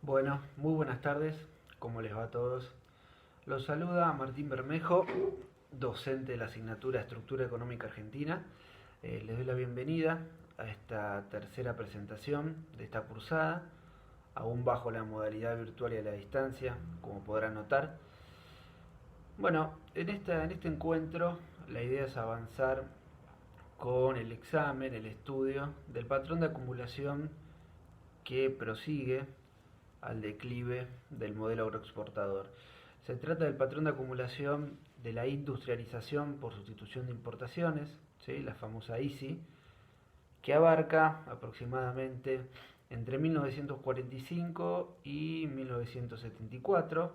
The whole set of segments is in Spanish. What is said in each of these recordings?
Bueno, muy buenas tardes, ¿cómo les va a todos? Los saluda Martín Bermejo, docente de la asignatura Estructura Económica Argentina. Les doy la bienvenida a esta tercera presentación de esta cursada, aún bajo la modalidad virtual y a la distancia, como podrán notar. Bueno, en este encuentro la idea es avanzar con el examen, el estudio del patrón de acumulación que prosigue al declive del modelo agroexportador. Se trata del patrón de acumulación de la industrialización por sustitución de importaciones, ¿sí? La famosa ISI, que abarca aproximadamente entre 1945 y 1974,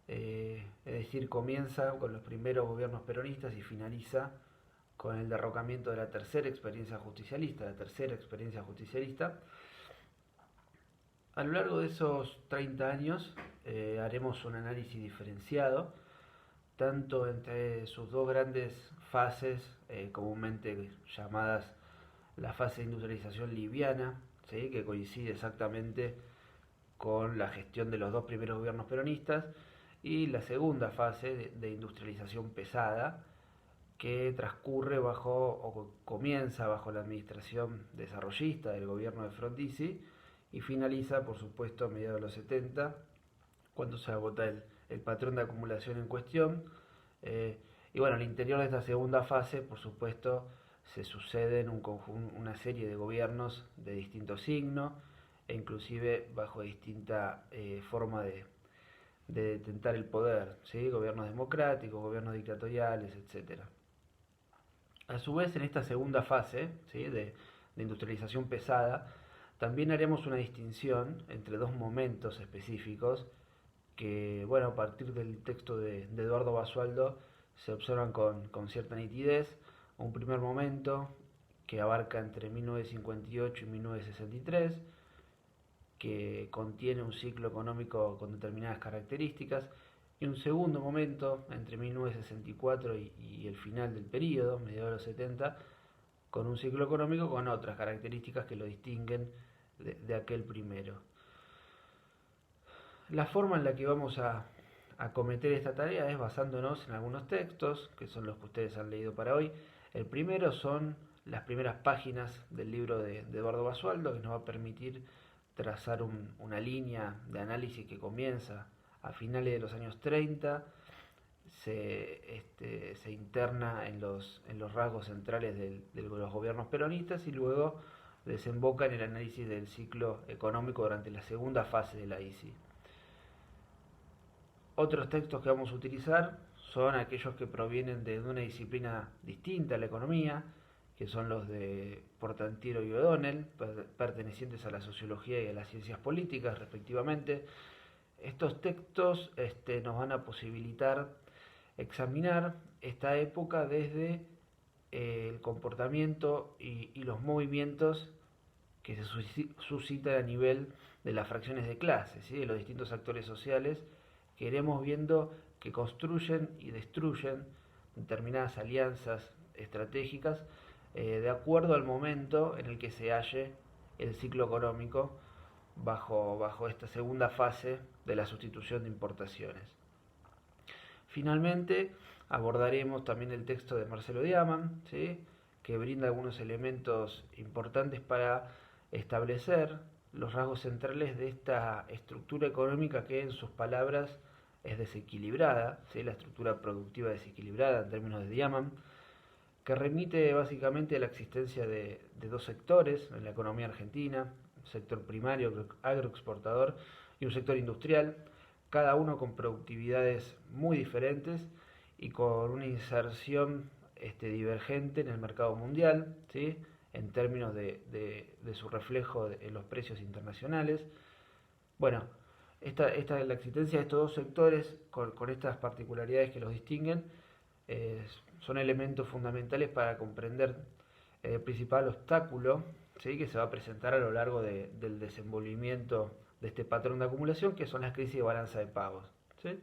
es decir, comienza con los primeros gobiernos peronistas y finaliza con el derrocamiento de la tercera experiencia justicialista, A lo largo de esos 30 años haremos un análisis diferenciado, tanto entre sus dos grandes fases, comúnmente llamadas la fase de industrialización liviana, ¿sí? Que coincide exactamente con la gestión de los dos primeros gobiernos peronistas, y la segunda fase de industrialización pesada, que transcurre bajo o comienza bajo la administración desarrollista del gobierno de Frondizi y finaliza, por supuesto, a mediados de los 70, cuando se agota el patrón de acumulación en cuestión. Y bueno, al interior de esta segunda fase, por supuesto, se suceden una serie de gobiernos de distinto signo e inclusive bajo distinta forma de detentar el poder, ¿sí? Gobiernos democráticos, gobiernos dictatoriales, etcétera. A su vez, en esta segunda fase, ¿sí? de industrialización pesada, también haremos una distinción entre dos momentos específicos que, bueno, a partir del texto de Eduardo Basualdo se observan con cierta nitidez. Un primer momento que abarca entre 1958 y 1963, que contiene un ciclo económico con determinadas características, y un segundo momento entre 1964 y el final del periodo, mediados de los 70, con un ciclo económico con otras características que lo distinguen de aquel primero. La forma en la que vamos a acometer esta tarea es basándonos en algunos textos, que son los que ustedes han leído para hoy. El primero son las primeras páginas del libro de Eduardo Basualdo, que nos va a permitir trazar una línea de análisis que comienza a finales de los años 30, se interna en los rasgos centrales de los gobiernos peronistas y luego desemboca en el análisis del ciclo económico durante la segunda fase de la ISI. Otros textos que vamos a utilizar son aquellos que provienen de una disciplina distinta a la economía, que son los de Portantiero y O'Donnell, pertenecientes a la sociología y a las ciencias políticas respectivamente. Estos textos nos van a posibilitar examinar esta época desde el comportamiento y los movimientos que se suscitan a nivel de las fracciones de clase, ¿sí? De los distintos actores sociales, que iremos viendo que construyen y destruyen determinadas alianzas estratégicas de acuerdo al momento en el que se halle el ciclo económico bajo esta segunda fase de la sustitución de importaciones. Finalmente, abordaremos también el texto de Marcelo Diaman, ¿sí? Que brinda algunos elementos importantes para establecer los rasgos centrales de esta estructura económica que, en sus palabras, es desequilibrada, ¿sí? La estructura productiva desequilibrada en términos de Diaman, que remite básicamente a la existencia de dos sectores en la economía argentina: un sector primario agroexportador y un sector industrial, cada uno con productividades muy diferentes y con una inserción divergente en el mercado mundial, ¿sí? En términos de su reflejo en los precios internacionales. Bueno, la existencia de estos dos sectores con estas particularidades que los distinguen son elementos fundamentales para comprender el principal obstáculo, ¿sí? Que se va a presentar a lo largo del desenvolvimiento de este patrón de acumulación, que son las crisis de balanza de pagos, ¿sí?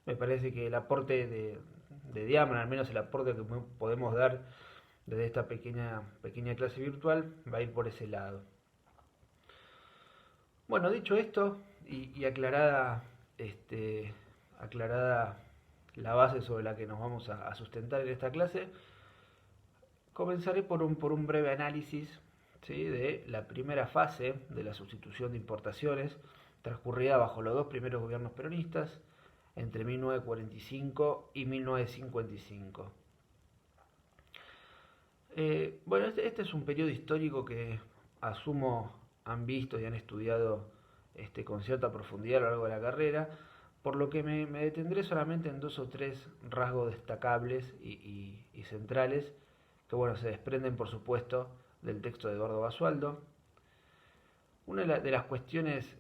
Me parece que el aporte de Diaman, al menos el aporte que podemos dar desde esta pequeña clase virtual, va a ir por ese lado. Bueno, dicho esto, y aclarada la base sobre la que nos vamos a sustentar en esta clase, comenzaré por un breve análisis, ¿sí?, de la primera fase de la sustitución de importaciones transcurrida bajo los dos primeros gobiernos peronistas entre 1945 y 1955. Bueno, este es un periodo histórico que asumo han visto y han estudiado con cierta profundidad a lo largo de la carrera, por lo que me detendré solamente en dos o tres rasgos destacables y centrales que, bueno, se desprenden por supuesto del texto de Eduardo Basualdo. Una de las cuestiones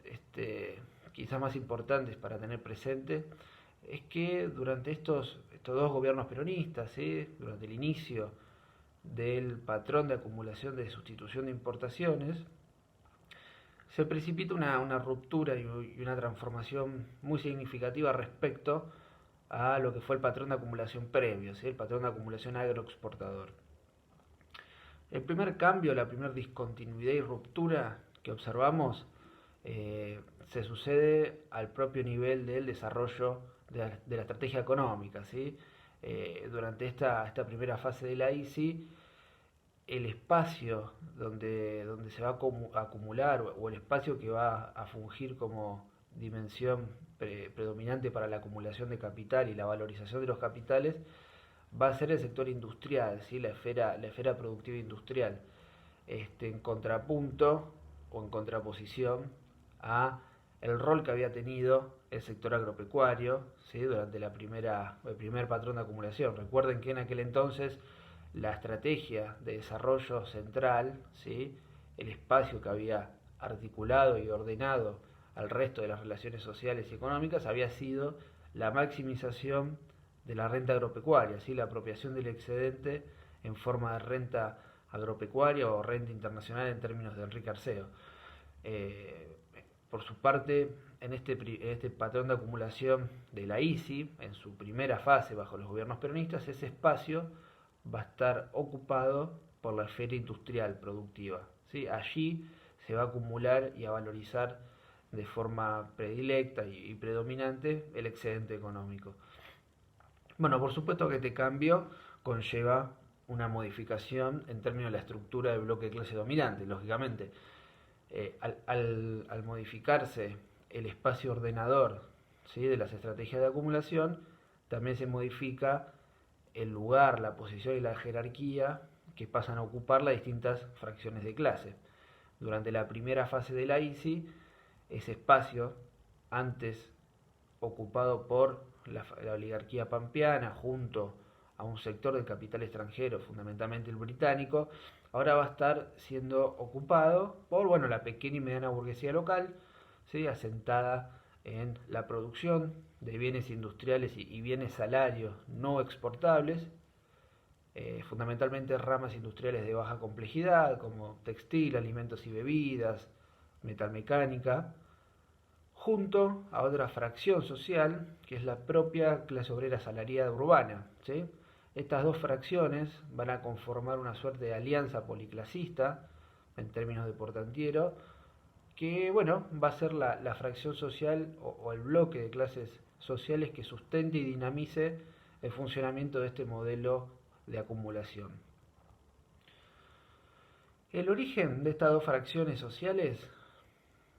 quizás más importantes para tener presente es que durante estos dos gobiernos peronistas, ¿sí?, durante el inicio del patrón de acumulación de sustitución de importaciones, se precipita una ruptura y una transformación muy significativa respecto a lo que fue el patrón de acumulación previo, ¿sí?, el patrón de acumulación agroexportador. El primer cambio, la primera discontinuidad y ruptura que observamos se sucede al propio nivel del desarrollo de la estrategia económica, ¿sí? Durante esta primera fase de la ICI, el espacio donde se va a acumular o el espacio que va a fungir como dimensión predominante para la acumulación de capital y la valorización de los capitales va a ser el sector industrial, ¿sí?, la esfera productiva industrial, en contrapunto o en contraposición a el rol que había tenido el sector agropecuario, ¿sí?, durante el primer patrón de acumulación. Recuerden que en aquel entonces la estrategia de desarrollo central, ¿sí?, el espacio que había articulado y ordenado al resto de las relaciones sociales y económicas, había sido la maximización de la renta agropecuaria, ¿sí?, la apropiación del excedente en forma de renta agropecuaria o renta internacional en términos de Enrique Arceo. Por su parte, en este patrón de acumulación de la ICI, en su primera fase bajo los gobiernos peronistas, ese espacio va a estar ocupado por la esfera industrial productiva, ¿sí? Allí se va a acumular y a valorizar de forma predilecta y predominante el excedente económico. Bueno, por supuesto que este cambio conlleva una modificación en términos de la estructura del bloque de clase dominante, lógicamente. Al modificarse el espacio ordenador, ¿sí?, de las estrategias de acumulación, también se modifica el lugar, la posición y la jerarquía que pasan a ocupar las distintas fracciones de clase. Durante la primera fase de la ICI, ese espacio, antes ocupado por la oligarquía pampeana junto a un sector del capital extranjero, fundamentalmente el británico, ahora va a estar siendo ocupado por, bueno, la pequeña y mediana burguesía local, ¿sí?, asentada en la producción de bienes industriales y bienes salarios no exportables, fundamentalmente ramas industriales de baja complejidad como textil, alimentos y bebidas, metalmecánica, junto a otra fracción social que es la propia clase obrera asalariada urbana, ¿sí? Estas dos fracciones van a conformar una suerte de alianza policlasista en términos de portantiero, que, bueno, va a ser la fracción social o el bloque de clases sociales que sustente y dinamice el funcionamiento de este modelo de acumulación. El origen de estas dos fracciones sociales,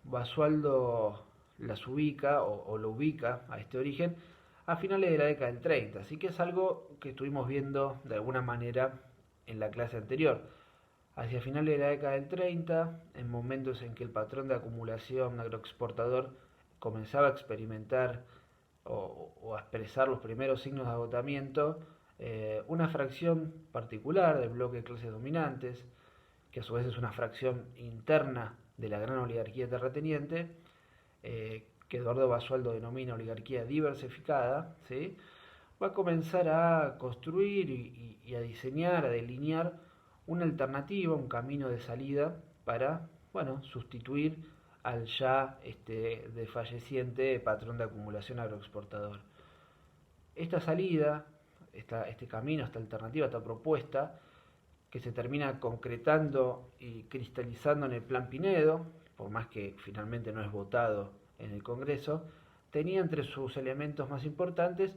Basualdo las ubica o lo ubica a este origen a finales de la década del 30, así que es algo que estuvimos viendo de alguna manera en la clase anterior. Hacia finales de la década del 30, en momentos en que el patrón de acumulación agroexportador comenzaba a experimentar o a expresar los primeros signos de agotamiento, una fracción particular del bloque de clases dominantes, que a su vez es una fracción interna de la gran oligarquía terrateniente, que Eduardo Basualdo denomina oligarquía diversificada, ¿sí?, va a comenzar a construir y a diseñar, a delinear una alternativa, un camino de salida para, bueno, sustituir al ya desfalleciente patrón de acumulación agroexportador. Esta salida, este camino, esta alternativa, esta propuesta, que se termina concretando y cristalizando en el Plan Pinedo, por más que finalmente no es votado en el Congreso, tenía entre sus elementos más importantes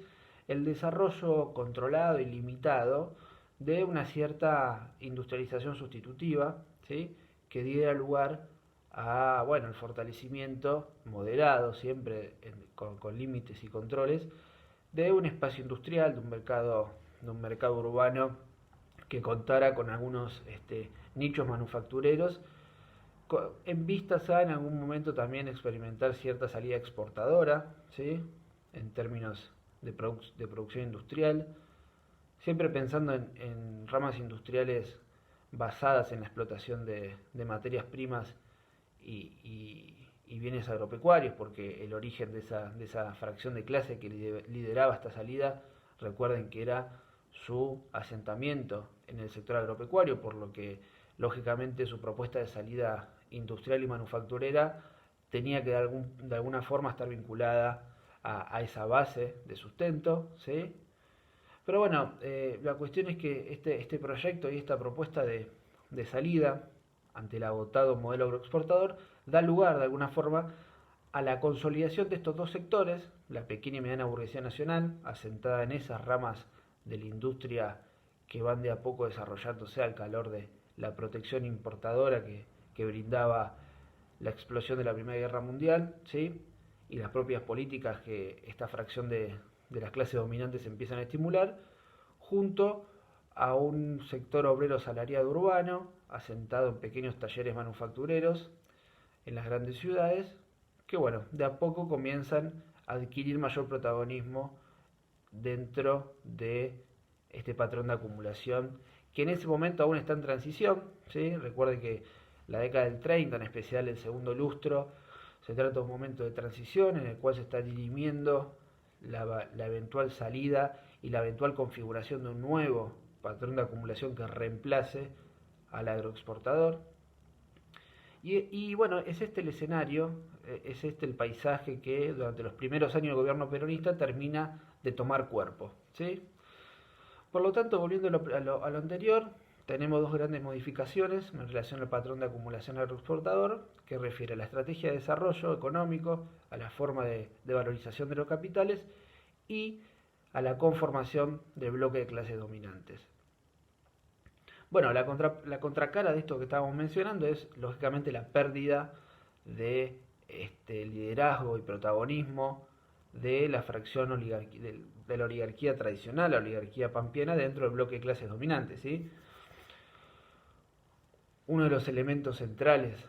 el desarrollo controlado y limitado de una cierta industrialización sustitutiva, ¿sí? Que diera lugar a, bueno, el fortalecimiento moderado, siempre con límites y controles, de un espacio industrial, de un mercado urbano que contara con algunos nichos manufactureros, en vistas a en algún momento también experimentar cierta salida exportadora, ¿sí? En términos de producción industrial, siempre pensando en ramas industriales basadas en la explotación de materias primas y bienes agropecuarios, porque el origen de esa fracción de clase que lideraba esta salida, recuerden que era su asentamiento en el sector agropecuario, por lo que lógicamente su propuesta de salida industrial y manufacturera tenía que de alguna forma estar vinculada a esa base de sustento, ¿sí? Pero bueno, la cuestión es que este proyecto y esta propuesta de salida ante el agotado modelo agroexportador da lugar de alguna forma a la consolidación de estos dos sectores, la pequeña y mediana burguesía nacional, asentada en esas ramas de la industria que van de a poco desarrollándose al calor de la protección importadora que brindaba la explosión de la Primera Guerra Mundial, ¿sí? Y las propias políticas que esta fracción de las clases dominantes empiezan a estimular, junto a un sector obrero asalariado urbano, asentado en pequeños talleres manufactureros en las grandes ciudades, que bueno, de a poco comienzan a adquirir mayor protagonismo dentro de este patrón de acumulación, que en ese momento aún está en transición, ¿sí? Recuerden que la década del 30, en especial el segundo lustro, se trata de un momento de transición en el cual se está dirimiendo la eventual salida y la eventual configuración de un nuevo patrón de acumulación que reemplace al agroexportador. Y bueno, es este el escenario, es este el paisaje que durante los primeros años del gobierno peronista termina de tomar cuerpo, ¿sí? Por lo tanto, volviendo a lo anterior, tenemos dos grandes modificaciones en relación al patrón de acumulación agroexportador, que refiere a la estrategia de desarrollo económico, a la forma de valorización de los capitales y a la conformación del bloque de clases dominantes. Bueno, la contracara de esto que estábamos mencionando es lógicamente la pérdida de liderazgo y protagonismo de la fracción de la oligarquía tradicional, la oligarquía pampeana, dentro del bloque de clases dominantes, ¿sí? Uno de los elementos centrales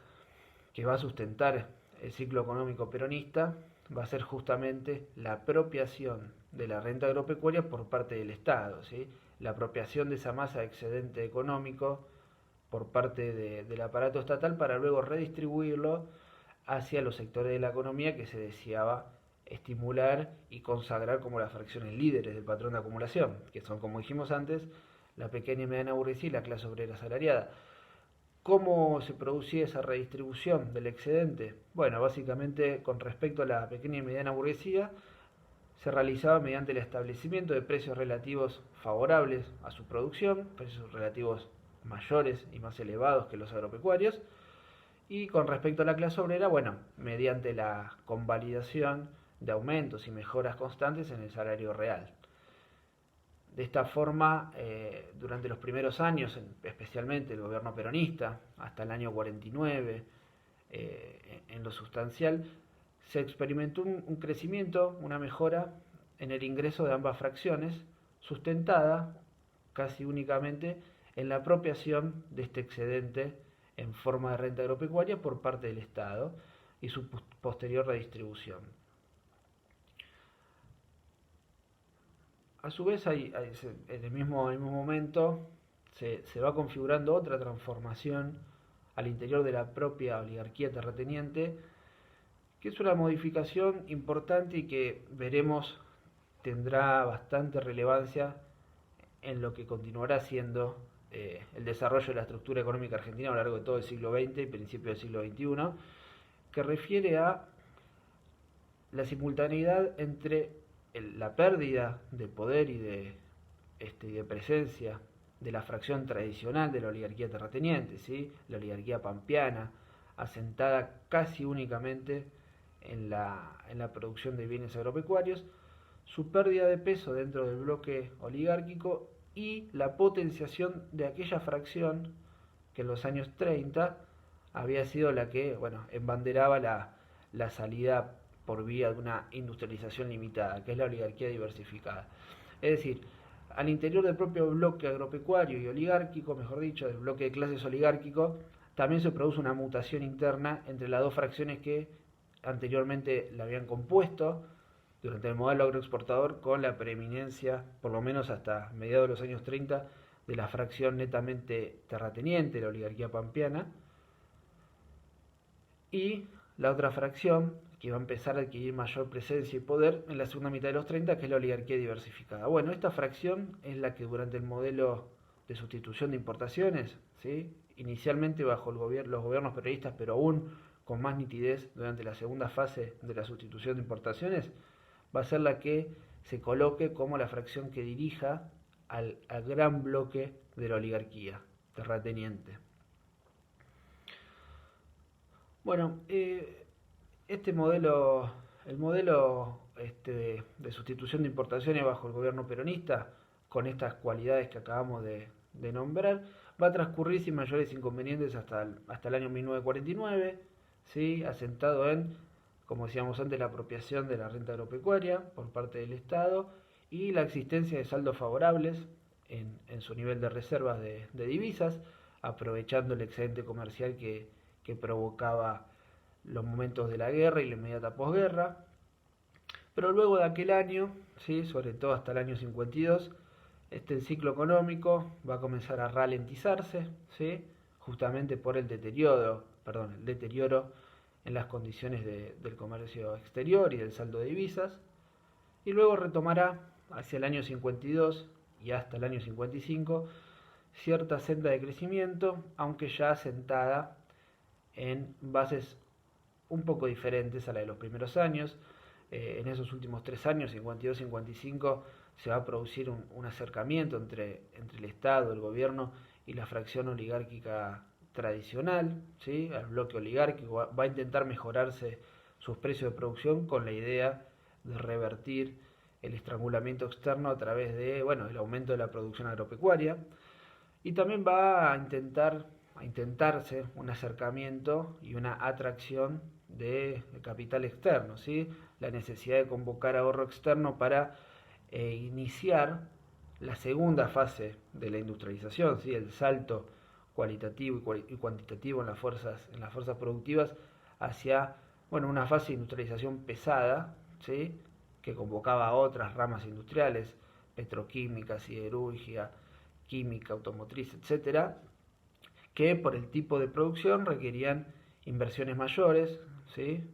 que va a sustentar el ciclo económico peronista va a ser justamente la apropiación de la renta agropecuaria por parte del Estado, ¿sí? La apropiación de esa masa de excedente económico por parte del aparato estatal para luego redistribuirlo hacia los sectores de la economía que se deseaba estimular y consagrar como las fracciones líderes del patrón de acumulación, que son, como dijimos antes, la pequeña y mediana burguesía y la clase obrera asalariada. ¿Cómo se producía esa redistribución del excedente? Bueno, básicamente con respecto a la pequeña y mediana burguesía, se realizaba mediante el establecimiento de precios relativos favorables a su producción, precios relativos mayores y más elevados que los agropecuarios, y con respecto a la clase obrera, bueno, mediante la convalidación de aumentos y mejoras constantes en el salario real. De esta forma, durante los primeros años, especialmente el gobierno peronista, hasta el año 49, en lo sustancial, se experimentó un crecimiento, una mejora en el ingreso de ambas fracciones, sustentada casi únicamente en la apropiación de este excedente en forma de renta agropecuaria por parte del Estado y su posterior redistribución. A su vez, en el mismo momento se va configurando otra transformación al interior de la propia oligarquía terrateniente, que es una modificación importante y que veremos tendrá bastante relevancia en lo que continuará siendo el desarrollo de la estructura económica argentina a lo largo de todo el siglo XX y principio del siglo XXI, que refiere a la simultaneidad entre la pérdida de poder y de presencia de la fracción tradicional de la oligarquía terrateniente, ¿sí? La oligarquía pampeana, asentada casi únicamente en la producción de bienes agropecuarios, su pérdida de peso dentro del bloque oligárquico y la potenciación de aquella fracción que en los años 30 había sido la que, bueno, embanderaba la salida por vía de una industrialización limitada, que es la oligarquía diversificada. Es decir, al interior del propio bloque agropecuario y oligárquico, mejor dicho, del bloque de clases oligárquico, también se produce una mutación interna entre las dos fracciones que anteriormente la habían compuesto durante el modelo agroexportador, con la preeminencia, por lo menos hasta mediados de los años 30, de la fracción netamente terrateniente, la oligarquía pampeana, y la otra fracción que va a empezar a adquirir mayor presencia y poder en la segunda mitad de los 30, que es la oligarquía diversificada. Bueno, esta fracción es la que durante el modelo de sustitución de importaciones, ¿sí?, inicialmente bajo los gobiernos peronistas, pero aún con más nitidez durante la segunda fase de la sustitución de importaciones, va a ser la que se coloque como la fracción que dirija al gran bloque de la oligarquía terrateniente. Bueno, este modelo, el modelo de sustitución de importaciones bajo el gobierno peronista, con estas cualidades que acabamos de nombrar, va a transcurrir sin mayores inconvenientes hasta el año 1949, ¿sí?, asentado en, como decíamos antes, la apropiación de la renta agropecuaria por parte del Estado y la existencia de saldos favorables en su nivel de reservas de divisas, aprovechando el excedente comercial que provocaba los momentos de la guerra y la inmediata posguerra. Pero luego de aquel año, ¿sí?, sobre todo hasta el año 52, el ciclo económico va a comenzar a ralentizarse, ¿sí?, justamente por el deterioro en las condiciones del comercio exterior y del saldo de divisas, y luego retomará hacia el año 52 y hasta el año 55 cierta senda de crecimiento, aunque ya asentada en bases un poco diferentes a la de los primeros años. En esos últimos 3 años, 52-55, se va a producir un acercamiento entre el Estado, el gobierno y la fracción oligárquica tradicional, ¿sí?, al bloque oligárquico. Va a intentar mejorarse sus precios de producción con la idea de revertir el estrangulamiento externo a través de, bueno, el aumento de la producción agropecuaria, y también va a intentarse un acercamiento y una atracción de capital externo, ¿sí?, la necesidad de convocar ahorro externo para iniciar la segunda fase de la industrialización, ¿sí?, el salto cualitativo y cuantitativo en las fuerzas productivas hacia, bueno, una fase de industrialización pesada, ¿sí?, que convocaba a otras ramas industriales, petroquímica, siderúrgica, química, automotriz, etcétera, que por el tipo de producción requerían inversiones mayores, ¿sí?,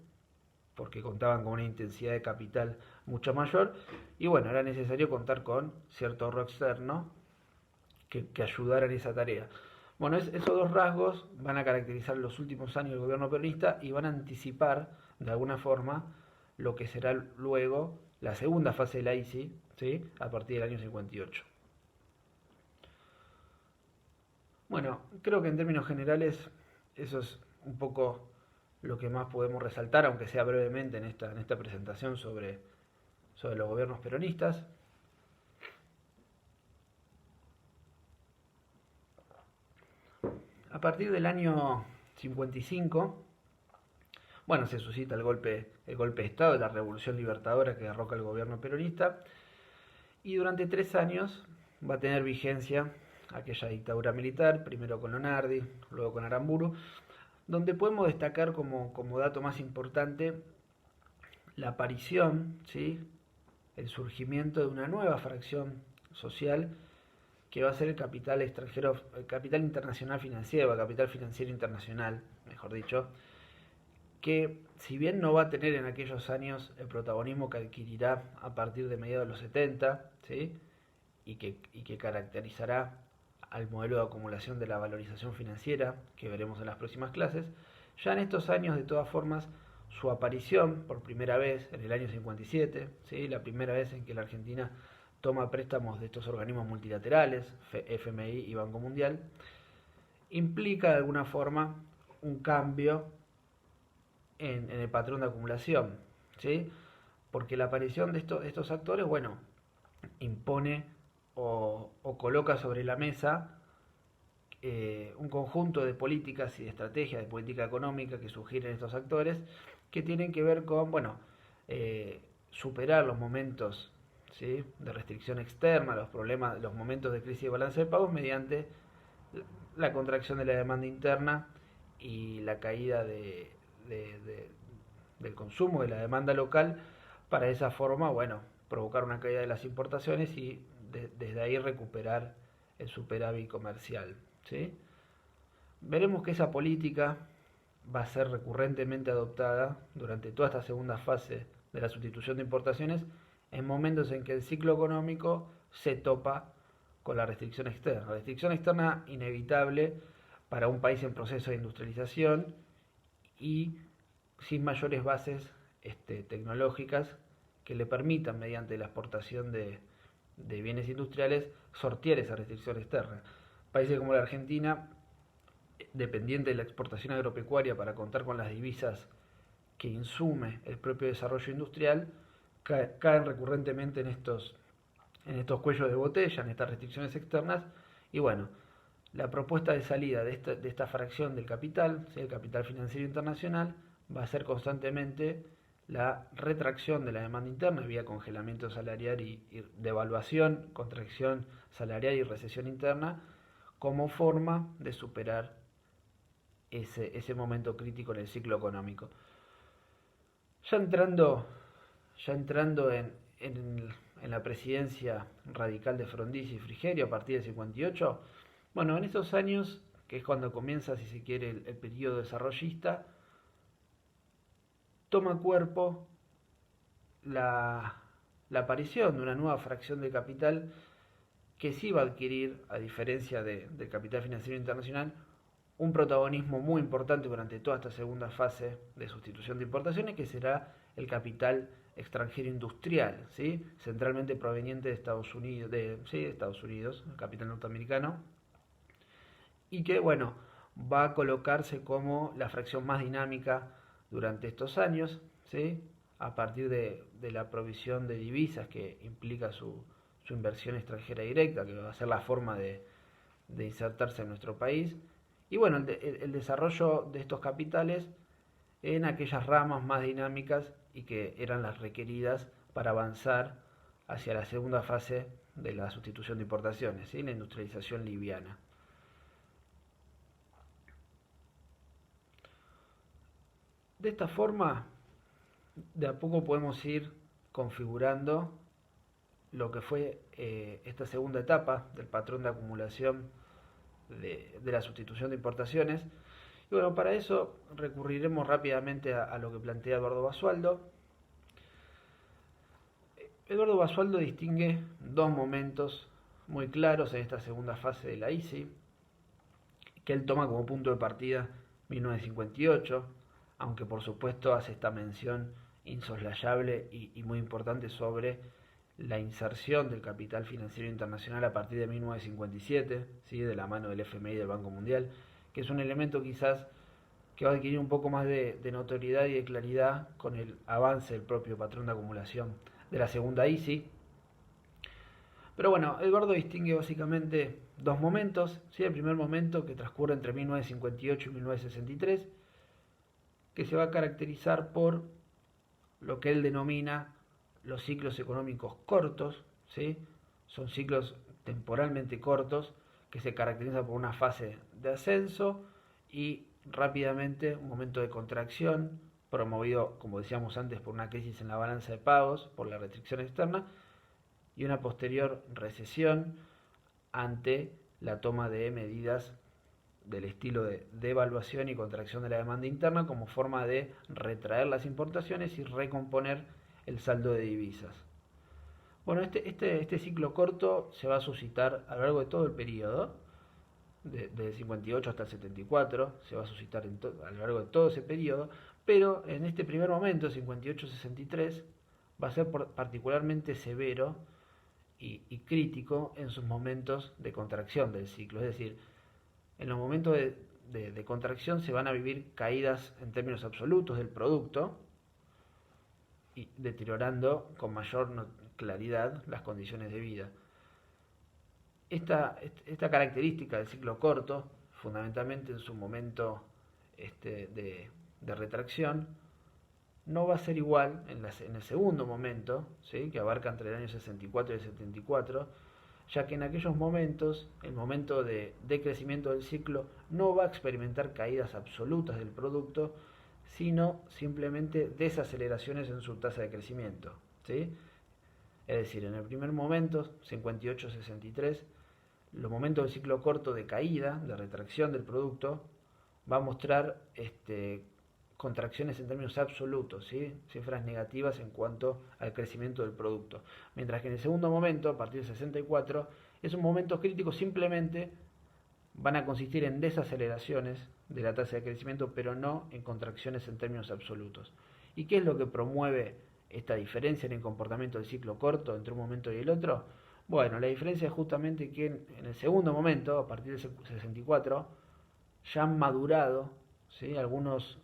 porque contaban con una intensidad de capital mucho mayor, y bueno, era necesario contar con cierto ahorro externo que ayudara en esa tarea. Bueno, esos dos rasgos van a caracterizar los últimos años del gobierno peronista y van a anticipar, de alguna forma, lo que será luego la segunda fase de la ICI, ¿sí?, a partir del año 58. Bueno, creo que en términos generales eso es un poco lo que más podemos resaltar, aunque sea brevemente en esta presentación sobre los gobiernos peronistas. A partir del año 55, bueno, se suscita el golpe de Estado, la revolución libertadora que derroca el gobierno peronista, y durante 3 años va a tener vigencia aquella dictadura militar, primero con Lonardi, luego con Aramburu, donde podemos destacar como dato más importante la aparición, ¿sí?, el surgimiento de una nueva fracción social que va a ser el capital extranjero, el capital internacional financiero, el capital financiero internacional, mejor dicho, que si bien no va a tener en aquellos años el protagonismo que adquirirá a partir de mediados de los 70, ¿sí?, y que caracterizará al modelo de acumulación de la valorización financiera que veremos en las próximas clases, ya en estos años, de todas formas, su aparición por primera vez en el año 57, ¿sí?, la primera vez en que la Argentina toma préstamos de estos organismos multilaterales, FMI y Banco Mundial, implica de alguna forma un cambio en el patrón de acumulación, ¿sí? Porque la aparición de estos actores, bueno, impone o coloca sobre la mesa un conjunto de políticas y de estrategias de política económica que sugieren estos actores que tienen que ver con, bueno, superar los momentos, ¿sí?, de restricción externa, los problemas, los momentos de crisis de balance de pagos mediante la contracción de la demanda interna y la caída del consumo de la demanda local para de esa forma, bueno, provocar una caída de las importaciones y desde ahí recuperar el superávit comercial, ¿sí? Veremos que esa política va a ser recurrentemente adoptada durante toda esta segunda fase de la sustitución de importaciones en momentos en que el ciclo económico se topa con la restricción externa. La restricción externa inevitable para un país en proceso de industrialización y sin mayores bases tecnológicas que le permitan, mediante la exportación de bienes industriales, sortear esa restricción externa. Países como la Argentina, dependiente de la exportación agropecuaria para contar con las divisas que insume el propio desarrollo industrial, caen recurrentemente en estos cuellos de botella, en estas restricciones externas, y bueno, la propuesta de salida de esta fracción del capital, ¿sí?, el capital financiero internacional, va a ser constantemente la retracción de la demanda interna vía congelamiento salarial y devaluación, contracción salarial y recesión interna, como forma de superar ese momento crítico en el ciclo económico. Ya entrando, ya entrando en la presidencia radical de Frondizi y Frigerio a partir del 58, bueno, en estos años, que es cuando comienza, si se quiere, el periodo desarrollista, toma cuerpo la, la aparición de una nueva fracción de capital que sí va a adquirir, a diferencia del capital financiero internacional, un protagonismo muy importante durante toda esta segunda fase de sustitución de importaciones, que será el capital extranjero industrial, ¿sí?, centralmente proveniente de Estados Unidos, de Estados Unidos, el capital norteamericano, y que, bueno, va a colocarse como la fracción más dinámica durante estos años, ¿sí?, a partir de la provisión de divisas que implica su inversión extranjera directa, que va a ser la forma de insertarse en nuestro país. Y bueno, el desarrollo de estos capitales en aquellas ramas más dinámicas y que eran las requeridas para avanzar hacia la segunda fase de la sustitución de importaciones, ¿sí?, la industrialización liviana. De esta forma, de a poco podemos ir configurando lo que fue esta segunda etapa del patrón de acumulación de la sustitución de importaciones. Y bueno, para eso recurriremos rápidamente a lo que plantea Eduardo Basualdo. Eduardo Basualdo distingue dos momentos muy claros en esta segunda fase de la ICI, que él toma como punto de partida 1958, aunque por supuesto hace esta mención insoslayable y muy importante sobre la inserción del capital financiero internacional a partir de 1957, ¿sí?, de la mano del FMI y del Banco Mundial, que es un elemento quizás que va a adquirir un poco más de notoriedad y de claridad con el avance del propio patrón de acumulación de la segunda ICI. Pero bueno, Eduardo distingue básicamente dos momentos, ¿sí? El primer momento, que transcurre entre 1958 y 1963, que se va a caracterizar por lo que él denomina los ciclos económicos cortos, ¿sí? Son ciclos temporalmente cortos que se caracterizan por una fase de ascenso y rápidamente un momento de contracción, promovido, como decíamos antes, por una crisis en la balanza de pagos, por la restricción externa, y una posterior recesión ante la toma de medidas del estilo de devaluación y contracción de la demanda interna como forma de retraer las importaciones y recomponer el saldo de divisas. Bueno, este ciclo corto se va a suscitar a lo largo de todo el periodo, del 58 hasta el 74, se va a suscitar a lo largo de todo ese periodo, pero en este primer momento, 58-63, va a ser particularmente severo y crítico en sus momentos de contracción del ciclo. Es decir, en los momentos de contracción se van a vivir caídas en términos absolutos del producto y deteriorando con mayor claridad las condiciones de vida. Esta característica del ciclo corto, fundamentalmente en su momento de retracción, no va a ser igual en el segundo momento, ¿sí?, que abarca entre el año 64 y el 74, ya que en aquellos momentos, el momento de decrecimiento del ciclo no va a experimentar caídas absolutas del producto, sino simplemente desaceleraciones en su tasa de crecimiento, ¿sí? Es decir, en el primer momento, 58-63, los momentos del ciclo corto de caída, de retracción del producto, va a mostrar contracciones en términos absolutos, ¿sí?, cifras negativas en cuanto al crecimiento del producto. Mientras que en el segundo momento, a partir del 64, esos momentos críticos simplemente van a consistir en desaceleraciones de la tasa de crecimiento, pero no en contracciones en términos absolutos. ¿Y qué es lo que promueve esta diferencia en el comportamiento del ciclo corto entre un momento y el otro? Bueno, la diferencia es justamente que en el segundo momento, a partir del 64, ya han madurado, ¿sí?, algunos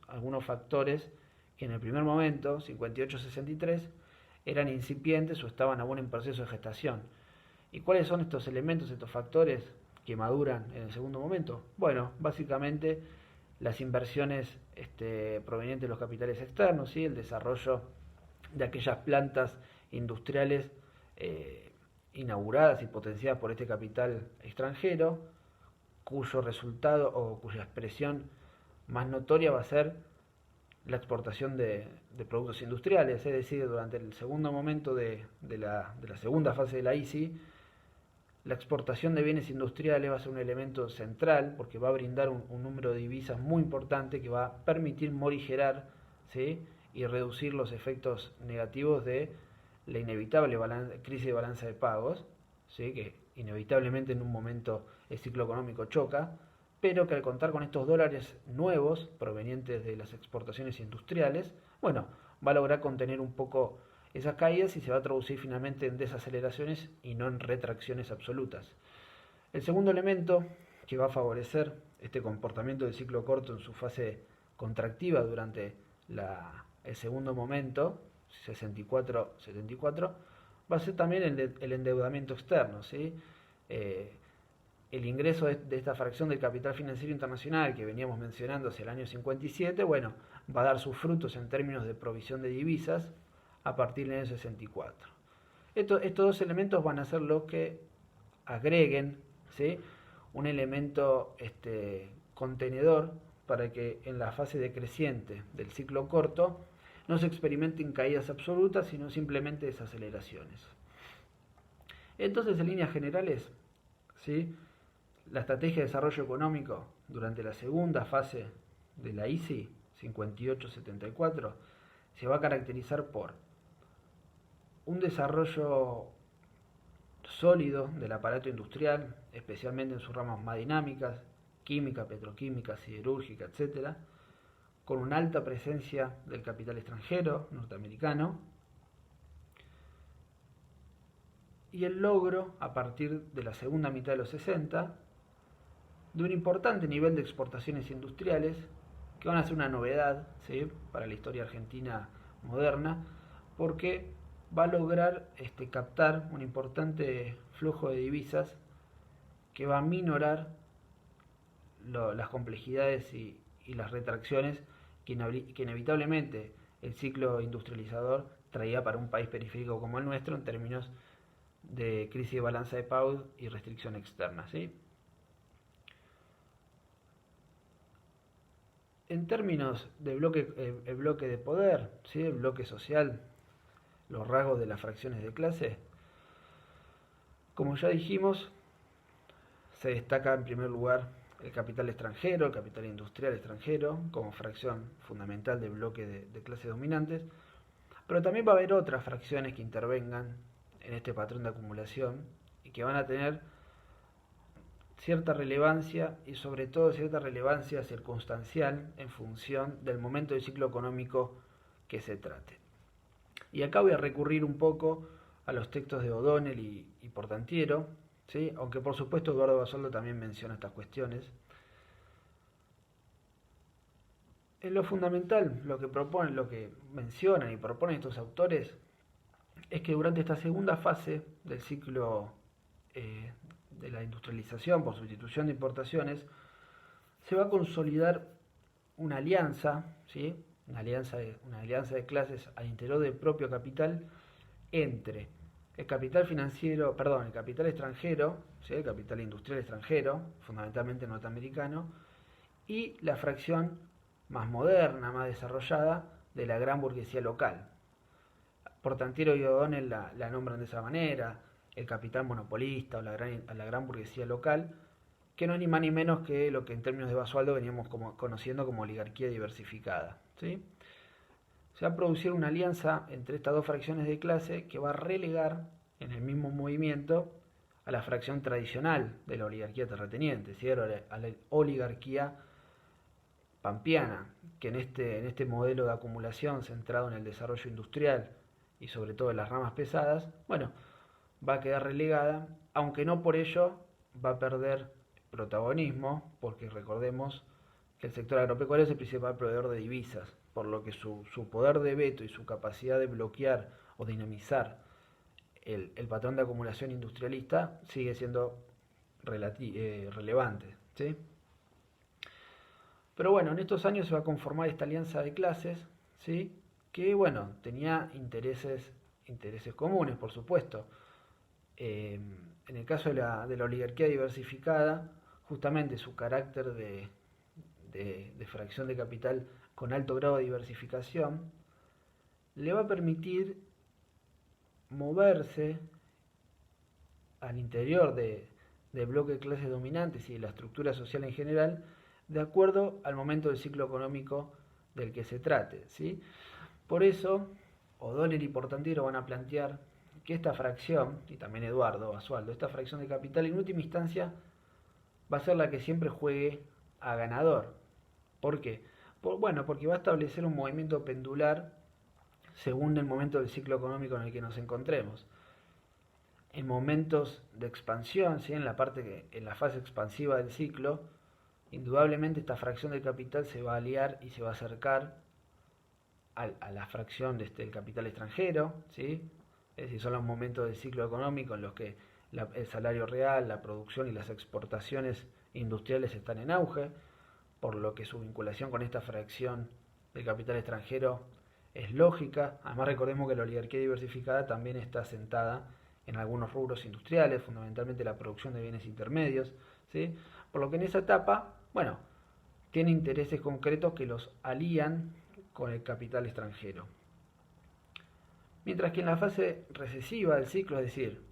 factores que en el primer momento, 58-63, eran incipientes o estaban aún en proceso de gestación. ¿Y cuáles son estos elementos, estos factores que maduran en el segundo momento? Bueno, básicamente las inversiones provenientes de los capitales externos, ¿sí?, el desarrollo de aquellas plantas industriales inauguradas y potenciadas por este capital extranjero, cuyo resultado o cuya expresión más notoria va a ser la exportación de productos industriales. Es decir, durante el segundo momento de la segunda fase de la ICI, la exportación de bienes industriales va a ser un elemento central porque va a brindar un número de divisas muy importante que va a permitir morigerar, ¿sí?, y reducir los efectos negativos de la inevitable crisis de balanza de pagos, ¿sí?, que inevitablemente en un momento el ciclo económico choca, pero que al contar con estos dólares nuevos provenientes de las exportaciones industriales, bueno, va a lograr contener un poco esas caídas y se va a traducir finalmente en desaceleraciones y no en retracciones absolutas. El segundo elemento que va a favorecer este comportamiento del ciclo corto en su fase contractiva durante el segundo momento, 64-74, va a ser también el endeudamiento externo, ¿sí? El ingreso de esta fracción del capital financiero internacional que veníamos mencionando hacia el año 57, bueno, va a dar sus frutos en términos de provisión de divisas a partir del año 64. Estos dos elementos van a ser los que agreguen, ¿sí?, un elemento contenedor para que en la fase decreciente del ciclo corto no se experimenten caídas absolutas, sino simplemente desaceleraciones. Entonces, en líneas generales, ¿sí?, la estrategia de desarrollo económico durante la segunda fase de la ICI, 58-74, se va a caracterizar por un desarrollo sólido del aparato industrial, especialmente en sus ramas más dinámicas, química, petroquímica, siderúrgica, etc., con una alta presencia del capital extranjero, norteamericano, y el logro, a partir de la segunda mitad de los 60, de un importante nivel de exportaciones industriales, que van a ser una novedad, ¿sí?, para la historia argentina moderna, porque va a lograr captar un importante flujo de divisas que va a minorar las complejidades y las retracciones que inevitablemente el ciclo industrializador traía para un país periférico como el nuestro en términos de crisis de balanza de pagos y restricción externa, ¿sí? En términos de el bloque de poder, ¿sí?, el bloque social, los rasgos de las fracciones de clase, como ya dijimos, se destaca en primer lugar el capital extranjero, el capital industrial extranjero, como fracción fundamental del bloque de clases dominantes, pero también va a haber otras fracciones que intervengan en este patrón de acumulación y que van a tener cierta relevancia y sobre todo cierta relevancia circunstancial en función del momento del ciclo económico que se trate. Y acá voy a recurrir un poco a los textos de O'Donnell y Portantiero, ¿sí?, aunque por supuesto Eduardo Basoldo también menciona estas cuestiones. En lo fundamental, lo que proponen, lo que mencionan y proponen estos autores es que durante esta segunda fase del ciclo eh, de la industrialización por sustitución de importaciones, se va a consolidar una alianza, ¿sí? Una alianza de clases al interior del propio capital entre el capital financiero, perdón, el capital extranjero, ¿sí? El capital industrial extranjero, fundamentalmente norteamericano, y la fracción más moderna, más desarrollada de la gran burguesía local. Portantiero y O'Donnell la nombran de esa manera, el capital monopolista o la gran burguesía local, que no es ni más ni menos que lo que en términos de Basualdo veníamos conociendo como oligarquía diversificada. ¿Sí? Se va a producir una alianza entre estas dos fracciones de clase que va a relegar en el mismo movimiento a la fracción tradicional de la oligarquía terrateniente, ¿sí? A la oligarquía pampeana, que en este modelo de acumulación centrado en el desarrollo industrial y sobre todo en las ramas pesadas, bueno, va a quedar relegada, aunque no por ello va a perder protagonismo, porque recordemos que el sector agropecuario es el principal proveedor de divisas, por lo que su poder de veto y su capacidad de bloquear o dinamizar el patrón de acumulación industrialista sigue siendo relevante. ¿Sí? Pero bueno, en estos años se va a conformar esta alianza de clases, ¿sí? Que bueno, tenía intereses comunes, por supuesto. En el caso de la oligarquía diversificada, justamente su carácter de fracción de capital con alto grado de diversificación le va a permitir moverse al interior del bloque de clases dominantes y de la estructura social en general de acuerdo al momento del ciclo económico del que se trate. ¿Sí? Por eso, O'Donnell y Portantiero van a plantear que esta fracción, y también Eduardo Basualdo, esta fracción de capital en última instancia va a ser la que siempre juegue a ganador. ¿Por qué? Bueno, porque va a establecer un movimiento pendular según el momento del ciclo económico en el que nos encontremos. En momentos de expansión, ¿sí? En la fase expansiva del ciclo, indudablemente esta fracción del capital se va a aliar y se va a acercar a la fracción del capital extranjero, ¿sí? Es decir, son los momentos del ciclo económico en los que el salario real, la producción y las exportaciones industriales están en auge, por lo que su vinculación con esta fracción del capital extranjero es lógica. Además recordemos que la oligarquía diversificada también está asentada en algunos rubros industriales, fundamentalmente la producción de bienes intermedios, ¿sí? Por lo que en esa etapa, bueno, tiene intereses concretos que los alían con el capital extranjero. Mientras que en la fase recesiva del ciclo, es decir,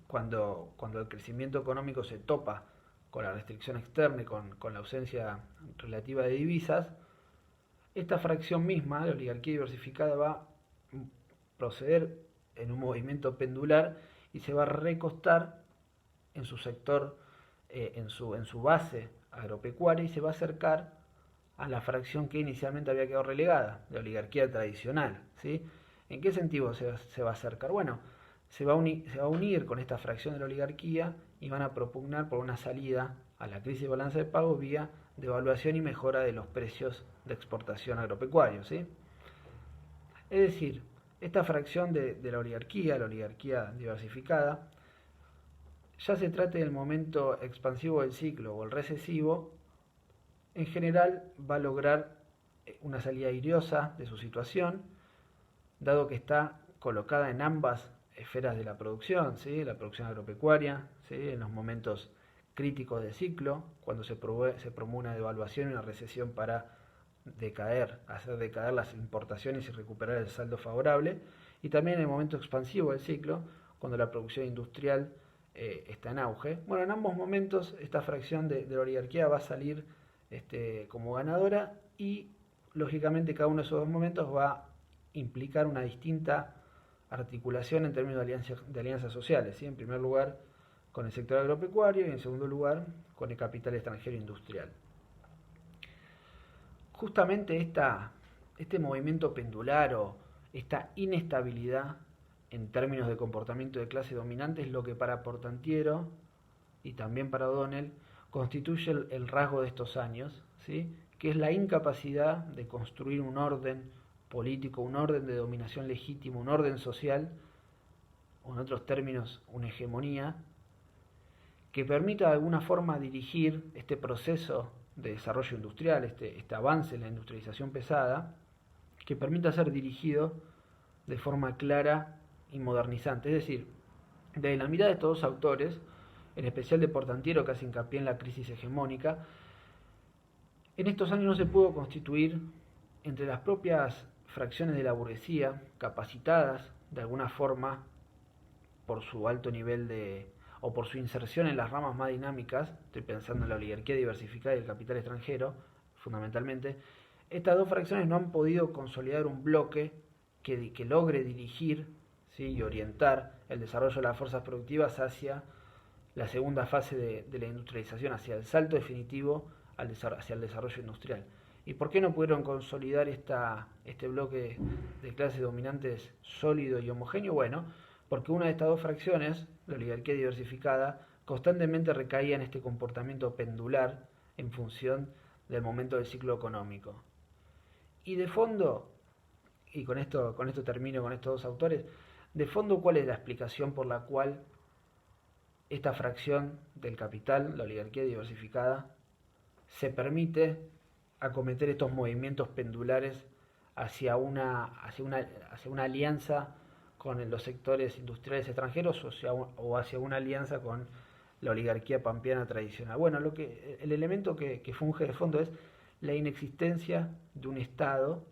cuando el crecimiento económico se topa con la restricción externa y con la ausencia relativa de divisas, esta fracción misma, la oligarquía diversificada, va a proceder en un movimiento pendular y se va a recostar en su sector, en su base agropecuaria y se va a acercar a la fracción que inicialmente había quedado relegada, la oligarquía tradicional. ¿Sí? ¿En qué sentido se va a acercar? Bueno, se va a unir con esta fracción de la oligarquía y van a propugnar por una salida a la crisis de balanza de pago vía devaluación y mejora de los precios de exportación agropecuarios. ¿Sí? Es decir, esta fracción de la oligarquía diversificada, ya se trate del momento expansivo del ciclo o el recesivo, en general va a lograr una salida airiosa de su situación, dado que está colocada en ambas esferas de la producción, ¿sí? La producción agropecuaria, ¿sí? En los momentos críticos del ciclo, cuando se promueve una devaluación y una recesión para hacer decaer las importaciones y recuperar el saldo favorable, y también en el momento expansivo del ciclo, cuando la producción industrial está en auge. Bueno, en ambos momentos esta fracción de la oligarquía va a salir como ganadora y lógicamente cada uno de esos dos momentos va a implicar una distinta articulación en términos de alianzas sociales, ¿sí? En primer lugar con el sector agropecuario y en segundo lugar con el capital extranjero industrial. Justamente este movimiento pendular o esta inestabilidad en términos de comportamiento de clase dominante es lo que para Portantiero y también para O'Donnell constituye el rasgo de estos años, ¿sí? que es la incapacidad de construir un orden político, un orden de dominación legítimo, un orden social, o en otros términos, una hegemonía, que permita de alguna forma dirigir este proceso de desarrollo industrial, este avance en la industrialización pesada, que permita ser dirigido de forma clara y modernizante. Es decir, desde la mirada de estos dos autores, en especial de Portantiero, que hace hincapié en la crisis hegemónica, en estos años no se pudo constituir entre las propias fracciones de la burguesía, capacitadas de alguna forma por su alto nivel o por su inserción en las ramas más dinámicas, estoy pensando en la oligarquía diversificada y el capital extranjero, fundamentalmente, estas dos fracciones no han podido consolidar un bloque que logre dirigir, ¿sí?, y orientar el desarrollo de las fuerzas productivas hacia la segunda fase de la industrialización, hacia el salto definitivo hacia el desarrollo industrial. ¿Y por qué no pudieron consolidar este bloque de clases dominantes sólido y homogéneo? Bueno, porque una de estas dos fracciones, la oligarquía diversificada, constantemente recaía en este comportamiento pendular en función del momento del ciclo económico. Y de fondo, y con esto termino con estos dos autores, de fondo, ¿cuál es la explicación por la cual esta fracción del capital, la oligarquía diversificada, se permite acometer estos movimientos pendulares hacia una alianza con los sectores industriales extranjeros o hacia una alianza con la oligarquía pampeana tradicional? Bueno, el elemento que funge de fondo es la inexistencia de un Estado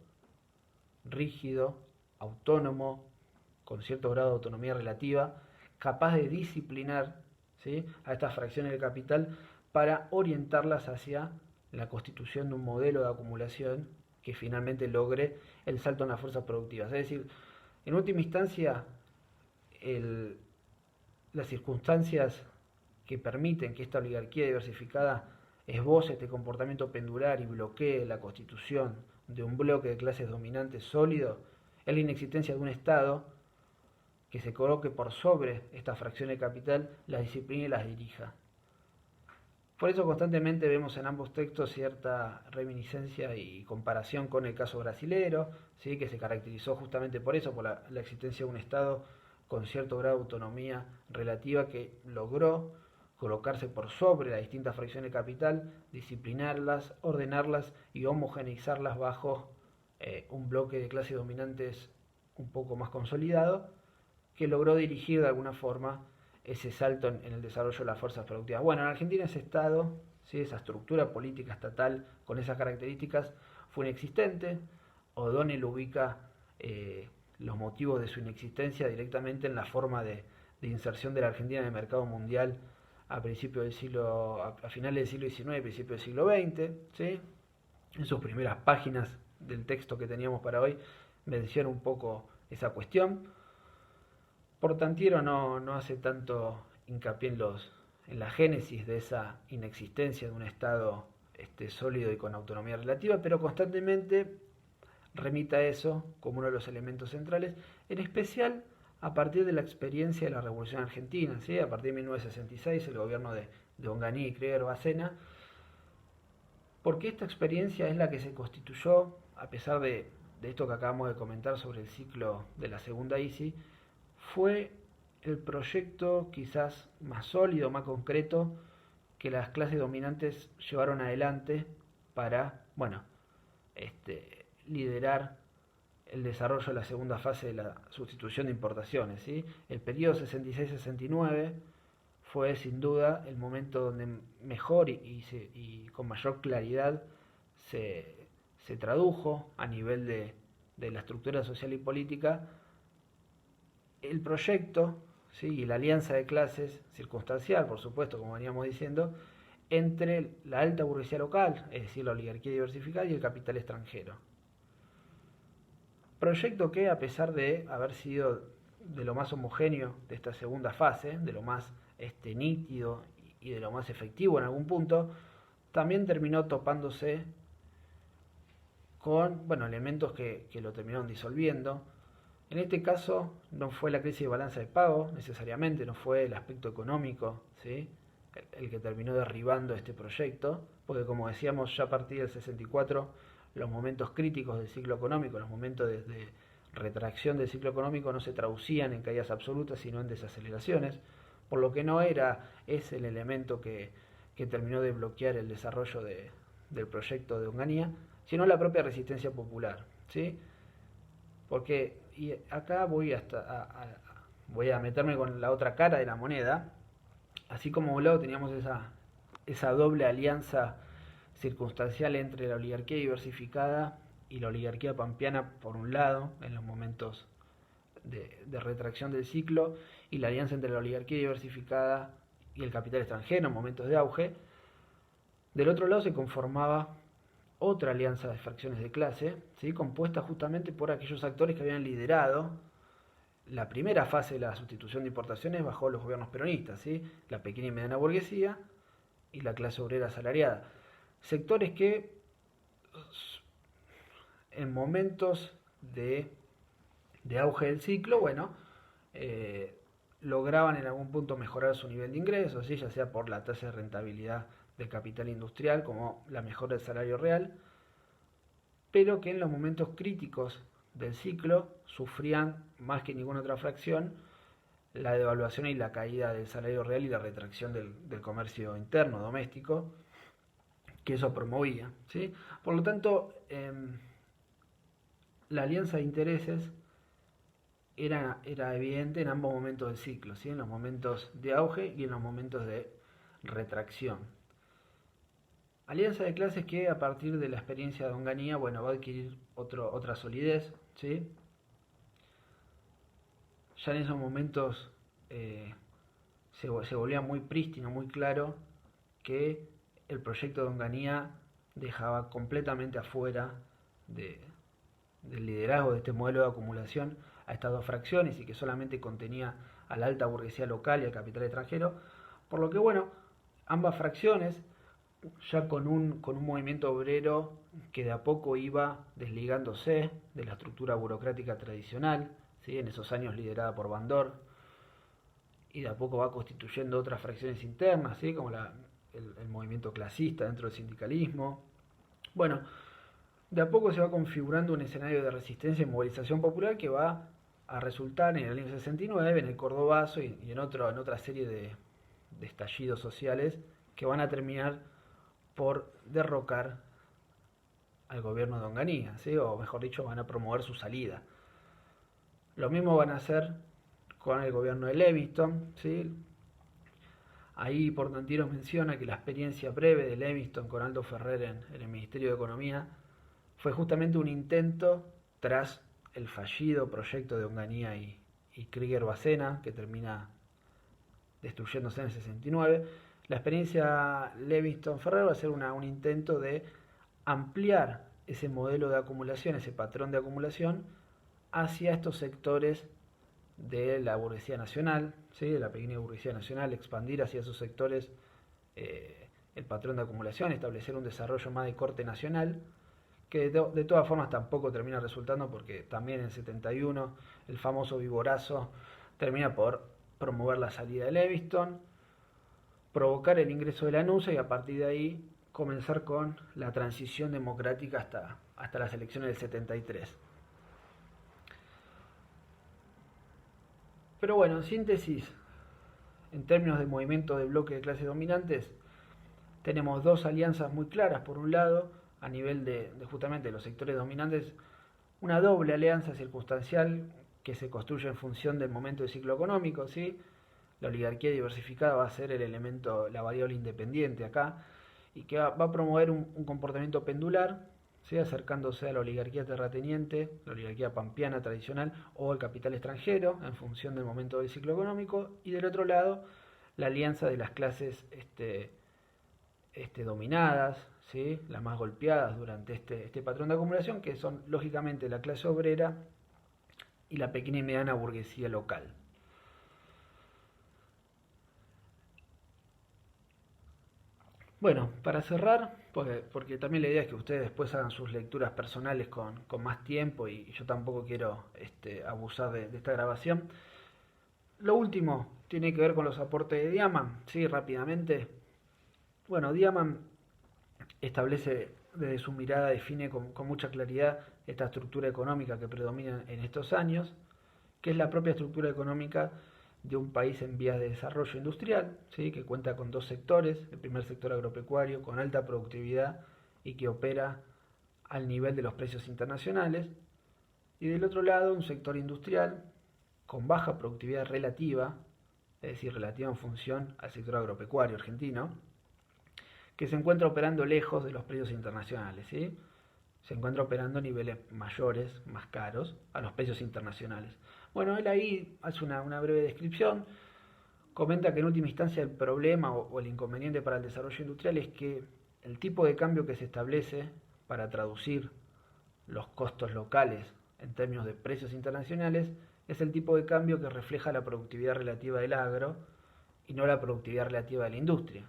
rígido, autónomo, con cierto grado de autonomía relativa, capaz de disciplinar, ¿sí?, a estas fracciones del capital para orientarlas hacia la constitución de un modelo de acumulación que finalmente logre el salto en las fuerzas productivas. Es decir, en última instancia, las circunstancias que permiten que esta oligarquía diversificada esboce este comportamiento pendular y bloquee la constitución de un bloque de clases dominantes sólido es la inexistencia de un Estado que se coloque por sobre esta fracción de capital, las discipline y las dirija. Por eso constantemente vemos en ambos textos cierta reminiscencia y comparación con el caso brasilero, ¿sí?, que se caracterizó justamente por eso, por la existencia de un Estado con cierto grado de autonomía relativa que logró colocarse por sobre las distintas fracciones de capital, disciplinarlas, ordenarlas y homogeneizarlas bajo un bloque de clases dominantes un poco más consolidado, que logró dirigir de alguna forma ese salto en el desarrollo de las fuerzas productivas. Bueno, en Argentina ese Estado, ¿sí?, esa estructura política estatal con esas características fue inexistente. O'Donnell ubica los motivos de su inexistencia directamente en la forma de inserción de la Argentina en el mercado mundial a finales del siglo XIX y principios del siglo XX, ¿sí? En sus primeras páginas del texto que teníamos para hoy menciona un poco esa cuestión. Portantiero no hace tanto hincapié en la génesis de esa inexistencia de un Estado sólido y con autonomía relativa, pero constantemente remite a eso como uno de los elementos centrales, en especial a partir de la experiencia de la Revolución Argentina, ¿sí? A partir de 1966, el gobierno de Onganía y Krieger Bacena, porque esta experiencia es la que se constituyó, a pesar de esto que acabamos de comentar sobre el ciclo de la segunda ISI, fue el proyecto quizás más sólido, más concreto, que las clases dominantes llevaron adelante para, liderar el desarrollo de la segunda fase de la sustitución de importaciones, ¿sí? El periodo 66-69 fue sin duda el momento donde mejor y con mayor claridad se tradujo a nivel de la estructura social y política el proyecto, ¿sí?, y la alianza de clases, circunstancial por supuesto, como veníamos diciendo, entre la alta burguesía local, es decir, la oligarquía diversificada, y el capital extranjero. Proyecto que, a pesar de haber sido de lo más homogéneo de esta segunda fase, de lo más nítido y de lo más efectivo en algún punto, también terminó topándose con elementos que lo terminaron disolviendo. En este caso no fue la crisis de balanza de pago necesariamente, no fue el aspecto económico, ¿sí?, el que terminó derribando este proyecto, porque como decíamos ya a partir del 64, los momentos críticos del ciclo económico, los momentos de retracción del ciclo económico no se traducían en caídas absolutas, sino en desaceleraciones, por lo que no era ese el elemento que terminó de bloquear el desarrollo del proyecto de Onganía, sino la propia resistencia popular, ¿sí? Porque, y acá voy a meterme con la otra cara de la moneda, así como a un lado teníamos esa doble alianza circunstancial entre la oligarquía diversificada y la oligarquía pampeana por un lado, en los momentos de retracción del ciclo, y la alianza entre la oligarquía diversificada y el capital extranjero en momentos de auge. Del otro lado se conformaba otra alianza de fracciones de clase, ¿sí? Compuesta justamente por aquellos actores que habían liderado la primera fase de la sustitución de importaciones bajo los gobiernos peronistas, ¿sí? La pequeña y mediana burguesía y la clase obrera asalariada. Sectores que en momentos de auge del ciclo, bueno, lograban en algún punto mejorar su nivel de ingresos, ¿sí? Ya sea por la tasa de rentabilidad del capital industrial como la mejora del salario real, pero que en los momentos críticos del ciclo sufrían más que ninguna otra fracción la devaluación y la caída del salario real y la retracción del comercio interno doméstico que eso promovía, ¿sí? Por lo tanto, la alianza de intereses era evidente en ambos momentos del ciclo, ¿sí? En los momentos de auge y en los momentos de retracción. Alianza de clases que a partir de la experiencia de Onganía, bueno, va a adquirir otra solidez, ¿sí? Ya en esos momentos se volvía muy prístino, muy claro que el proyecto de Onganía dejaba completamente afuera de, del liderazgo de este modelo de acumulación a estas dos fracciones y que solamente contenía a la alta burguesía local y al capital extranjero, por lo que bueno, ambas fracciones ya con un movimiento obrero que de a poco iba desligándose de la estructura burocrática tradicional, ¿sí? En esos años liderada por Bandor, y de a poco va constituyendo otras fracciones internas, ¿sí? Como el movimiento clasista dentro del sindicalismo. Bueno, de a poco se va configurando un escenario de resistencia y movilización popular que va a resultar en el año 69, en el Cordobazo y en otra serie de estallidos sociales que van a terminar por derrocar al gobierno de Onganía, ¿sí? O mejor dicho, van a promover su salida. Lo mismo van a hacer con el gobierno de Leviston, ¿sí? Ahí Portantiero menciona que la experiencia breve de Leviston con Aldo Ferrer en el Ministerio de Economía fue justamente un intento tras el fallido proyecto de Onganía y Krieger Bacena, que termina destruyéndose en el 69. La experiencia Leviston-Ferrer va a ser un intento de ampliar ese modelo de acumulación, ese patrón de acumulación, hacia estos sectores de la burguesía nacional, ¿sí? De la pequeña burguesía nacional, expandir hacia esos sectores el patrón de acumulación, establecer un desarrollo más de corte nacional, que de todas formas tampoco termina resultando porque también en 71 el famoso Viborazo termina por promover la salida de Leviston, provocar el ingreso de la NUSA y a partir de ahí comenzar con la transición democrática hasta las elecciones del 73. Pero bueno, en síntesis, en términos de movimiento de bloque de clases dominantes, tenemos dos alianzas muy claras. Por un lado, a nivel de justamente los sectores dominantes, una doble alianza circunstancial que se construye en función del momento del ciclo económico, ¿sí? La oligarquía diversificada va a ser el elemento, la variable independiente acá, y que va a promover un comportamiento pendular, ¿sí? Acercándose a la oligarquía terrateniente, la oligarquía pampeana tradicional o el capital extranjero en función del momento del ciclo económico, y del otro lado la alianza de las clases dominadas, ¿sí? Las más golpeadas durante este patrón de acumulación, que son lógicamente la clase obrera y la pequeña y mediana burguesía local. Bueno, para cerrar, porque también la idea es que ustedes después hagan sus lecturas personales con más tiempo y yo tampoco quiero abusar de esta grabación, Lo último tiene que ver con los aportes de Diamant, sí, rápidamente. Bueno, Diamant establece desde su mirada, define con mucha claridad esta estructura económica que predomina en estos años, que es la propia estructura económica de un país en vías de desarrollo industrial, ¿sí? Que cuenta con dos sectores, el primer sector agropecuario con alta productividad y que opera al nivel de los precios internacionales, y del otro lado un sector industrial con baja productividad relativa, es decir, relativa en función al sector agropecuario argentino, que se encuentra operando lejos de los precios internacionales, ¿sí? Se encuentra operando a niveles mayores, más caros, a los precios internacionales. Bueno, él ahí hace una breve descripción, comenta que en última instancia el problema o el inconveniente para el desarrollo industrial es que el tipo de cambio que se establece para traducir los costos locales en términos de precios internacionales es el tipo de cambio que refleja la productividad relativa del agro y no la productividad relativa de la industria.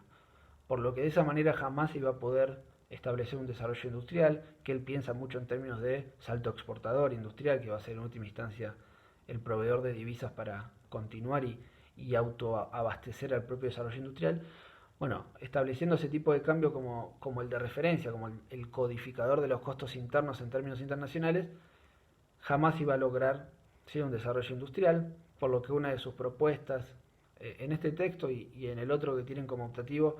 Por lo que de esa manera jamás se iba a poder establecer un desarrollo industrial, que él piensa mucho en términos de salto exportador industrial, que va a ser en última instancia el proveedor de divisas para continuar y autoabastecer al propio desarrollo industrial. Bueno, estableciendo ese tipo de cambio como el de referencia, como el codificador de los costos internos en términos internacionales, jamás iba a lograr, ¿sí?, un desarrollo industrial, por lo que una de sus propuestas en este texto y en el otro que tienen como optativo,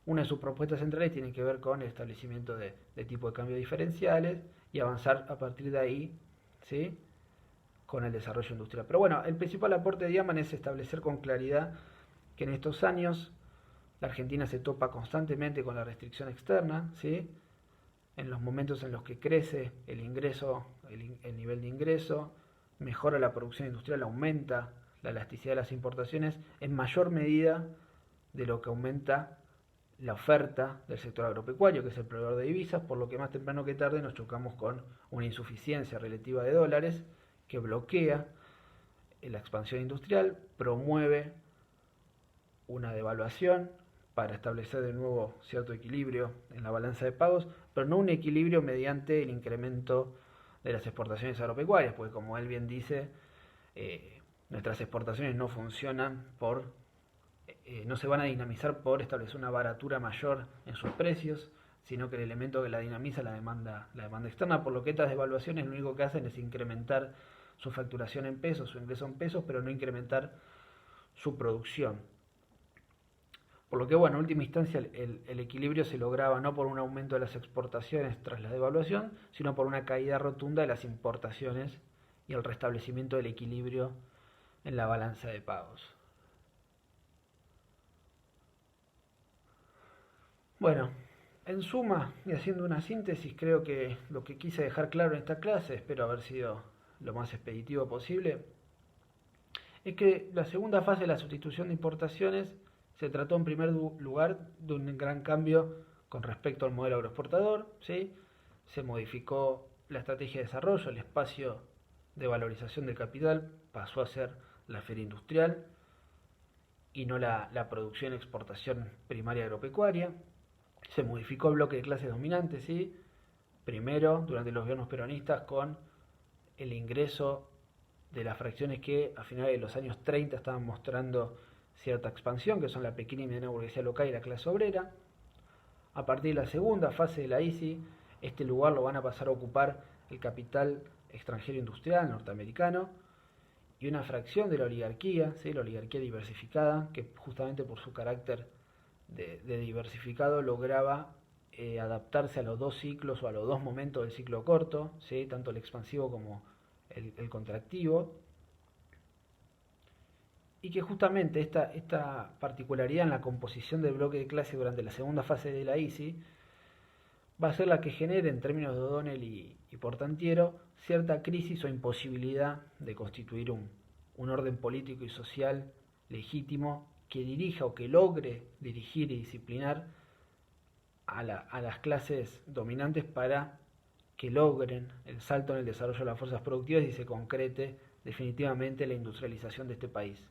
una de sus propuestas centrales tiene que ver con el establecimiento de tipo de cambio diferenciales y avanzar a partir de ahí, ¿sí?, con el desarrollo industrial. Pero bueno, el principal aporte de Diamant es establecer con claridad que en estos años la Argentina se topa constantemente con la restricción externa, ¿sí? En los momentos en los que crece el ingreso, el nivel de ingreso, mejora la producción industrial, aumenta la elasticidad de las importaciones en mayor medida de lo que aumenta la oferta del sector agropecuario, que es el proveedor de divisas, por lo que más temprano que tarde nos chocamos con una insuficiencia relativa de dólares que bloquea la expansión industrial, promueve una devaluación para establecer de nuevo cierto equilibrio en la balanza de pagos, pero no un equilibrio mediante el incremento de las exportaciones agropecuarias, porque como él bien dice, nuestras exportaciones no funcionan no se van a dinamizar por establecer una baratura mayor en sus precios, sino que el elemento que la dinamiza es la demanda externa, por lo que estas devaluaciones lo único que hacen es incrementar su facturación en pesos, su ingreso en pesos, pero no incrementar su producción. Por lo que, bueno, en última instancia el equilibrio se lograba no por un aumento de las exportaciones tras la devaluación, sino por una caída rotunda de las importaciones y el restablecimiento del equilibrio en la balanza de pagos. Bueno, en suma y haciendo una síntesis, creo que lo que quise dejar claro en esta clase, espero haber sido lo más expeditivo posible, es que la segunda fase de la sustitución de importaciones se trató en primer lugar de un gran cambio con respecto al modelo agroexportador, ¿sí? Se modificó la estrategia de desarrollo, el espacio de valorización del capital pasó a ser la feria industrial y no la producción y exportación primaria agropecuaria. Se modificó el bloque de clases dominantes, ¿sí? Primero, durante los gobiernos peronistas, con el ingreso de las fracciones que a finales de los años 30 estaban mostrando cierta expansión, que son la pequeña y mediana burguesía local y la clase obrera. A partir de la segunda fase de la ICI, este lugar lo van a pasar a ocupar el capital extranjero industrial norteamericano y una fracción de la oligarquía, ¿sí?, la oligarquía diversificada, que justamente por su carácter de diversificado lograba adaptarse a los dos ciclos o a los dos momentos del ciclo corto, ¿sí?, tanto el expansivo como el contractivo, y que justamente esta particularidad en la composición del bloque de clase durante la segunda fase de la ICI va a ser la que genere, en términos de O'Donnell y Portantiero, cierta crisis o imposibilidad de constituir un orden político y social legítimo que dirija o que logre dirigir y disciplinar a las clases dominantes para que logren el salto en el desarrollo de las fuerzas productivas y se concrete definitivamente la industrialización de este país.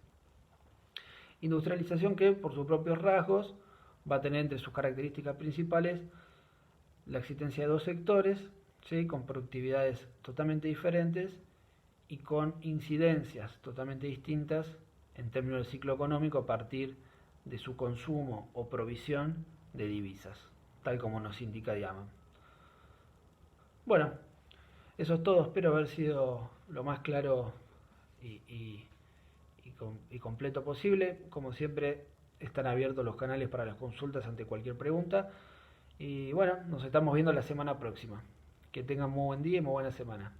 Industrialización que, por sus propios rasgos, va a tener entre sus características principales la existencia de dos sectores, ¿sí?, con productividades totalmente diferentes y con incidencias totalmente distintas en términos del ciclo económico a partir de su consumo o provisión de divisas, tal como nos indica Diamond. Bueno, eso es todo, espero haber sido lo más claro y completo posible. Como siempre, están abiertos los canales para las consultas ante cualquier pregunta. Y bueno, nos estamos viendo la semana próxima. Que tengan muy buen día y muy buena semana.